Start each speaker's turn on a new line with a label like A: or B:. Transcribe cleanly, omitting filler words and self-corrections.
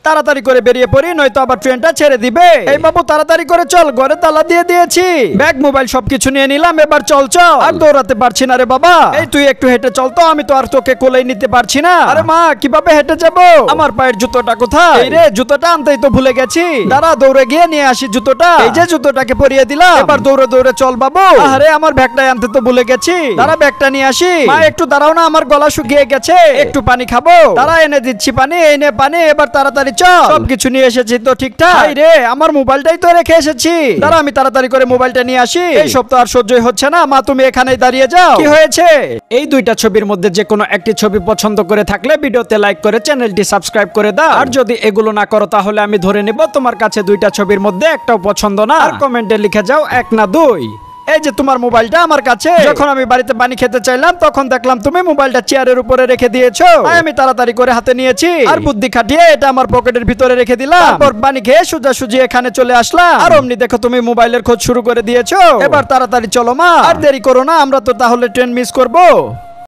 A: তাড়াতাড়ি করে বেরিয়ে পড়ি, নয়তো আবার ট্রেনটা ছেড়ে দিবে। এই বাবু তাড়াতাড়ি করে চল, ঘরে তালা দিয়ে দিয়েছি। ব্যাগ মোবাইল সবকিছু নিয়ে নিলাম, এবার চল চল। আর দৌড়াতে পারছি না রে বাবা। এই তুই একটু হেঁটে চল তো, আমি তো আর তোকে কোলেই নিতে পারছি না। আরে মা, কিভাবে হেঁটে যাব? আমার পায়ের জুতোটা কোথায়? এই রে, জুতোটা আনতেই তো ভুলে গেছি। দাঁড়া, দৌড়ে গিয়ে নিয়ে আসি জুতোটা। এই যে জুতোটাকে পরিয়ে দিলাম, এবার দৌড়ে দৌড়ে চল বাবু। আরে আমার ব্যাগটা আনতে তো ভুলে গেছি। দাঁড়া, ব্যাগটা নিয়ে আসি। মা একটু দাঁড়াও না, আমার গলা শুকিয়ে গেছে, একটু পানি খাবো। দাঁড়া, এনে দিচ্ছি পানি। এই নে পানি, এবার তাড়াতাড়ি চল। সবকিছু নিয়ে এসেছি তো ঠিকঠাক? এই রে, আমার মোবাইলটাই তো রেখে এসেছি। দাঁড়া, আমি তাড়াতাড়ি করে মোবাইলটা নিয়ে আসি। এই সব তো আর সহ্যই হচ্ছে না। মা, তুমি এখানেই দাঁড়িয়ে যাও। কি হয়েছে? এই দুইটা ছবির মধ্যে যে কোনো একটি ছবি পছন্দ করে থাকলে ভিডিওতে লাইক করে চ্যানেলটি সাবস্ক্রাইব করে দাও। আর যদি এগুলো না করো তাহলে আমি ধরে নেব তোমার কাছে দুইটা ছবির মধ্যে একটাও পছন্দ না। আর কমেন্টে লিখে যাও 1 না 2। এই যে তোমার মোবাইলটা আমার কাছে। যখন আমি বাড়িতে পানি খেতে চাইলাম তখন দেখলাম তুমি মোবাইলটা চেয়ারের উপরে রেখে দিয়েছো। তাই আমি তাড়াতাড়ি করে হাতে নিয়েছি আর বুদ্ধি খাটিয়ে এটা আমার পকেটের ভিতরে রেখে দিলাম। তারপর পানি খেয়ে সোজাসুজি এখানে চলে আসলাম। আর অমনি দেখো তুমি মোবাইলের খোঁজ শুরু করে দিয়েছো। এবার তাড়াতাড়ি চলো মা, আর দেরি করো না, আমরা তো তাহলে ট্রেন মিস করবো।